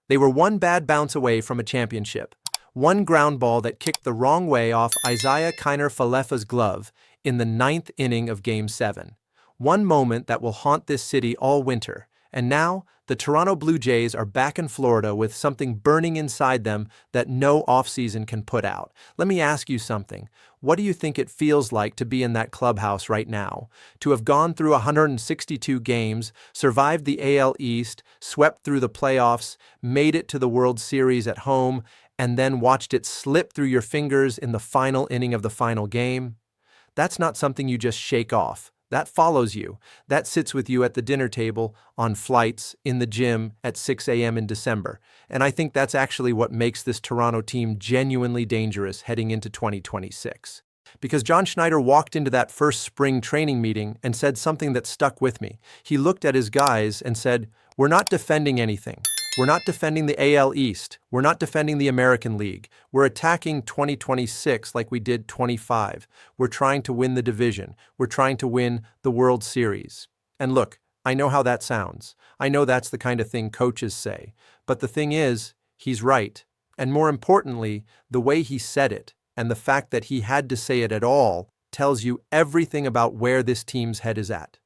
They were one bad bounce away from a championship. One ground ball that kicked the wrong way off Isaiah Kiner-Falefa's glove in the ninth inning of Game 7. One moment that will haunt this city all winter. And now, the Toronto Blue Jays are back in Florida with something burning inside them that no offseason can put out. Let me ask you something. What do you think it feels like to be in that clubhouse right now? To have gone through 162 games, survived the AL East, swept through the playoffs, made it to the World Series at home, and then watched it slip through your fingers in the final inning of the final game? That's not something you just shake off. That follows you. That sits with you at the dinner table, on flights, in the gym at 6 a.m. in December. And I think that's actually what makes this Toronto team genuinely dangerous heading into 2026. Because John Schneider walked into that first spring training meeting and said something that stuck with me. He looked at his guys and said, "We're not defending anything. We're not defending the AL East. We're not defending the American League. We're attacking 2026 like we did 25. We're trying to win the division. We're trying to win the World Series." And look, I know how that sounds. I know that's the kind of thing coaches say. But the thing is, he's right. And more importantly, the way he said it, and the fact that he had to say it at all, tells you everything about where this team's head is at.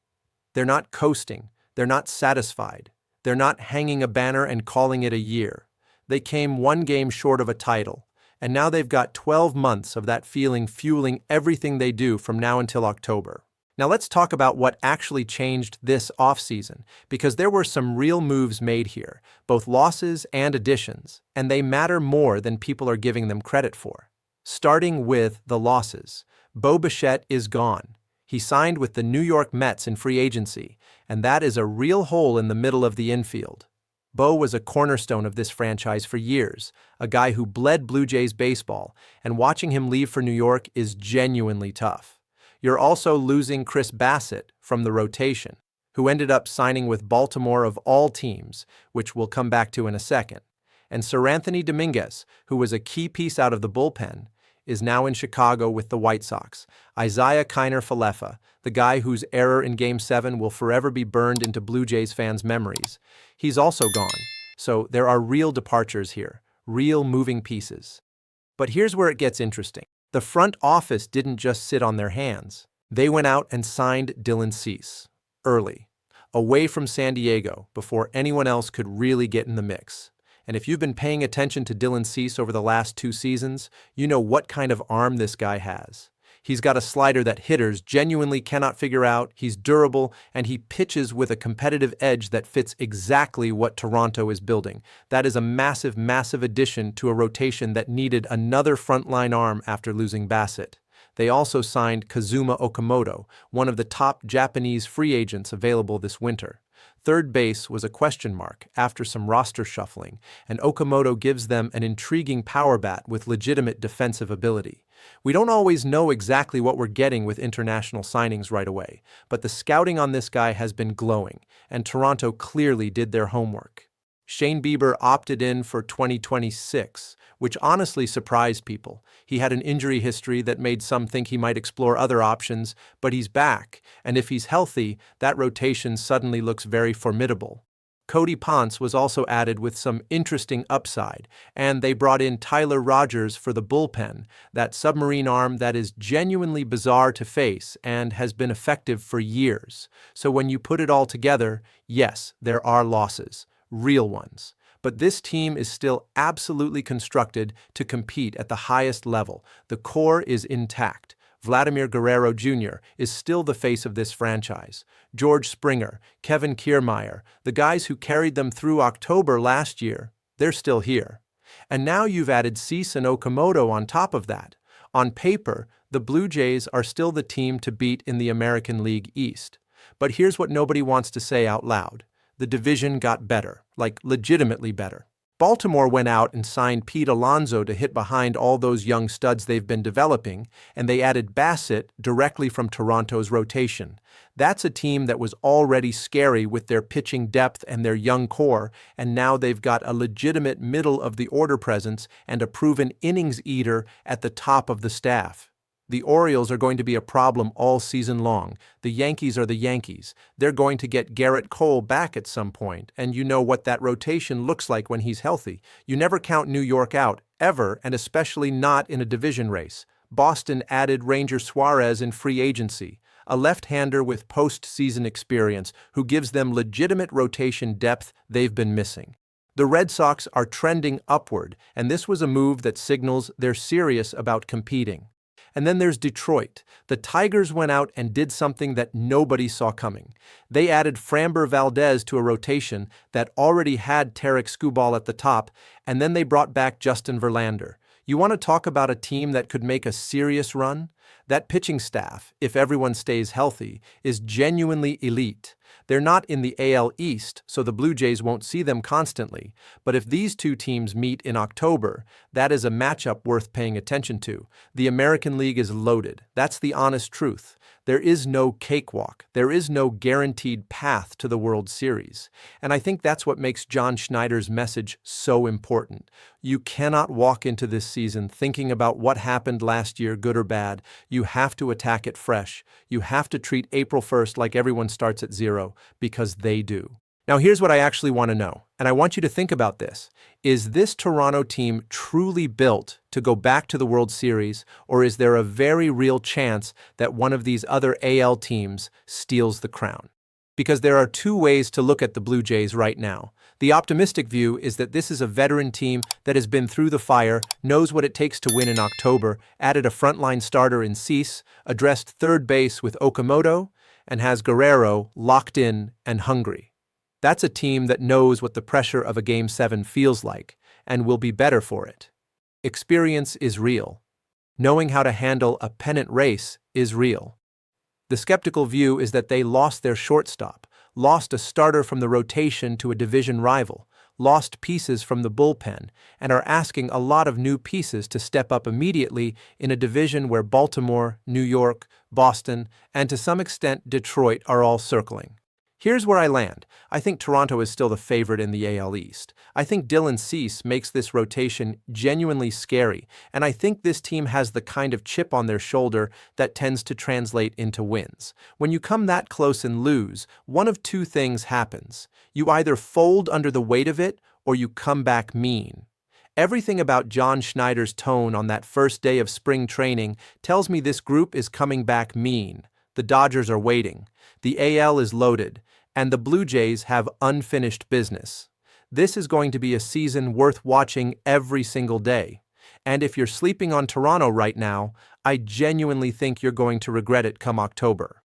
They're not coasting. They're not satisfied. They're not hanging a banner and calling it a year. They came one game short of a title, and now they've got 12 months of that feeling fueling everything they do from now until October. Now let's talk about what actually changed this offseason, because there were some real moves made here, both losses and additions, and they matter more than people are giving them credit for. Starting with the losses, Bo Bichette is gone. He signed with the New York Mets in free agency, and that is a real hole in the middle of the infield. Bo was a cornerstone of this franchise for years, a guy who bled Blue Jays baseball, and watching him leave for New York is genuinely tough. You're also losing Chris Bassitt from the rotation, who ended up signing with Baltimore of all teams, which we'll come back to in a second. And Seranthony Domínguez, who was a key piece out of the bullpen, is now in Chicago with the White Sox. Isaiah Kiner-Falefa, the guy whose error in Game 7 will forever be burned into Blue Jays fans' memories. He's also gone. So there are real departures here, real moving pieces. But here's where it gets interesting. The front office didn't just sit on their hands. They went out and signed Dylan Cease, early, away from San Diego, before anyone else could really get in the mix. And if you've been paying attention to Dylan Cease over the last 2 seasons, you know what kind of arm this guy has. He's got a slider that hitters genuinely cannot figure out, he's durable, and he pitches with a competitive edge that fits exactly what Toronto is building. That is a massive, massive addition to a rotation that needed another frontline arm after losing Bassitt. They also signed Kazuma Okamoto, one of the top Japanese free agents available this winter. Third base was a question mark after some roster shuffling, and Okamoto gives them an intriguing power bat with legitimate defensive ability. We don't always know exactly what we're getting with international signings right away, but the scouting on this guy has been glowing, and Toronto clearly did their homework. Shane Bieber opted in for 2026, which honestly surprised people. He had an injury history that made some think he might explore other options, but he's back, and if he's healthy, that rotation suddenly looks very formidable. Cody Ponce was also added with some interesting upside, and they brought in Tyler Rogers for the bullpen, that submarine arm that is genuinely bizarre to face and has been effective for years. So when you put it all together, yes, there are losses. Real ones. But this team is still absolutely constructed to compete at the highest level. The core is intact. Vladimir Guerrero Jr. is still the face of this franchise. George Springer, Kevin Kiermaier, the guys who carried them through October last year, they're still here. And now you've added Cease and Okamoto on top of that. On paper, the Blue Jays are still the team to beat in the American League East. But here's what nobody wants to say out loud. The division got better, like legitimately better. Baltimore went out and signed Pete Alonso to hit behind all those young studs they've been developing, and they added Bassitt directly from Toronto's rotation. That's a team that was already scary with their pitching depth and their young core, and now they've got a legitimate middle-of-the-order presence and a proven innings eater at the top of the staff. The Orioles are going to be a problem all season long. The Yankees are the Yankees. They're going to get Gerrit Cole back at some point, and you know what that rotation looks like when he's healthy. You never count New York out, ever, and especially not in a division race. Boston added Ranger Suárez in free agency, a left-hander with postseason experience who gives them legitimate rotation depth they've been missing. The Red Sox are trending upward, and this was a move that signals they're serious about competing. And then there's Detroit. The Tigers went out and did something that nobody saw coming. They added Framber Valdez to a rotation that already had Tarik Skubal at the top, and then they brought back Justin Verlander. You want to talk about a team that could make a serious run? That pitching staff, if everyone stays healthy, is genuinely elite. They're not in the AL East, so the Blue Jays won't see them constantly. But if these two teams meet in October, that is a matchup worth paying attention to. The American League is loaded. That's the honest truth. There is no cakewalk. There is no guaranteed path to the World Series. And I think that's what makes John Schneider's message so important. You cannot walk into this season thinking about what happened last year, good or bad. You have to attack it fresh. You have to treat April 1st like everyone starts at zero, because they do. Now here's what I actually want to know, and I want you to think about this. Is this Toronto team truly built to go back to the World Series, or is there a very real chance that one of these other AL teams steals the crown? Because there are two ways to look at the Blue Jays right now. The optimistic view is that this is a veteran team that has been through the fire, knows what it takes to win in October, added a frontline starter in Cease, addressed third base with Okamoto, and has Guerrero locked in and hungry. That's a team that knows what the pressure of a Game 7 feels like and will be better for it. Experience is real. Knowing how to handle a pennant race is real. The skeptical view is that they lost their shortstop, lost a starter from the rotation to a division rival, lost pieces from the bullpen, and are asking a lot of new pieces to step up immediately in a division where Baltimore, New York, Boston, and to some extent Detroit are all circling. Here's where I land. I think Toronto is still the favorite in the AL East. I think Dylan Cease makes this rotation genuinely scary, and I think this team has the kind of chip on their shoulder that tends to translate into wins. When you come that close and lose, one of two things happens. You either fold under the weight of it, or you come back mean. Everything about John Schneider's tone on that first day of spring training tells me this group is coming back mean. The Dodgers are waiting. The AL is loaded. And the Blue Jays have unfinished business. This is going to be a season worth watching every single day. And if you're sleeping on Toronto right now, I genuinely think you're going to regret it come October.